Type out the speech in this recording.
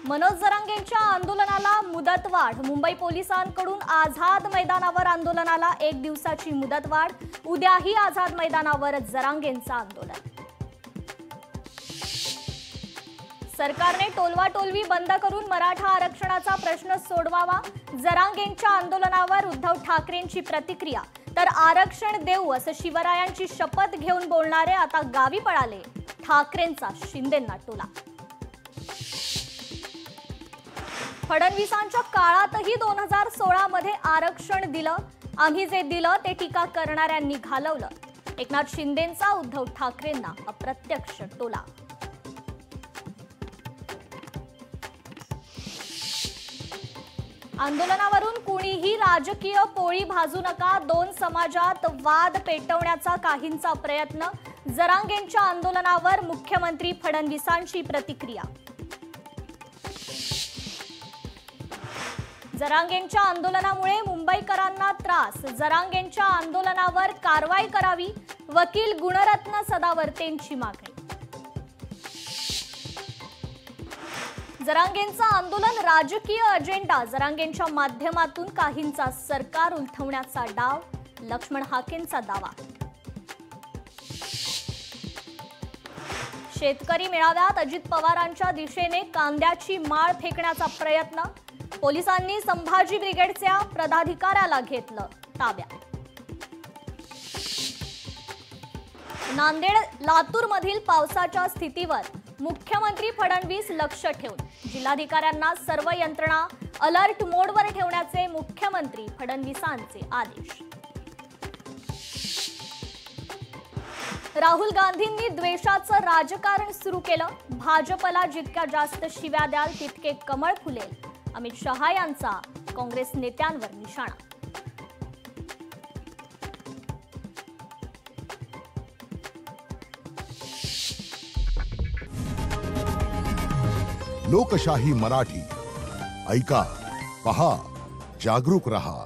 मनोज जरांगेंच्या आंदोलनाला मुदतवाढ। मुंबई पोलिसांकडून आझाद मैदानावर आंदोलनाला 1 दिवसाची मुदतवाढ। उद्याही आझाद मैदानावर जरांगेंचं आंदोलन। सरकारने टोलवाटोलवी बंद करून मराठा आरक्षणाचा प्रश्न सोडवावा। जरांगेंच्या आंदोलनावर उद्धव ठाकरेंची प्रतिक्रिया। तर आरक्षण देऊ असं शिवरायांची शपथ घेऊन बोलणारे आता गावी पळाले। ठाकरेंचा शिंदेंना टोला। फडणवीसांच्या काळातही 2016 मध्ये आरक्षण दिलं, आम्ही जे दिलं ते टीका करणाऱ्यांनी घालवलं। एकनाथ शिंदेंचा उद्धव ठाकरेंना अप्रत्यक्ष टोला। आंदोलनावरून कुणीही राजकीय पोळी भाजू नका। 2 समाजात वाद पेटवण्याचा काहींचा प्रयत्न। जरांगेंच्या आंदोलनावर मुख्यमंत्री फडणवीसांची प्रतिक्रिया। जरांगेंच्या आंदोलनामुळे मुंबईकरांना त्रास। जरांगेंच्या आंदोलनावर कारवाई करावी, वकील गुणरत्न सदावर्तेंची मागणी। जरांगेंचं आंदोलन राजकीय अजेंडा। जरांगेंच्या माध्यमातून काहींचा सरकार उलथवण्याचा डाव। लक्ष्मण हाकेंचा दावा। शेतकरी मेळाव्यात अजित पवारांच्या दिशेने कांद्याची माळ फेकण्याचा प्रयत्न। पोलिसांनी संभाजी ब्रिगेडच्या पदाधिकाऱ्याला घेतलं ताब्यात। नांदेड लातूर मधील पावसाच्या स्थितीवर मुख्यमंत्री फडणवीस लक्ष ठेवून जिल्हाधिकाऱ्यांना सर्व यंत्रणा अलर्ट मोडवर ठेवण्याचे मुख्यमंत्री फडणवीसांचे आदेश। राहुल गांधींनी द्वेषाचं राजकारण सुरू केलं। भाजपला जितक्या जास्त शिव्या द्याल तितके कमळ फुलेल। अमित शहा यांचा काँग्रेस नेत्यांवर निशाणा। लोकशाही मराठी ऐका, पहा, जागरूक रहा।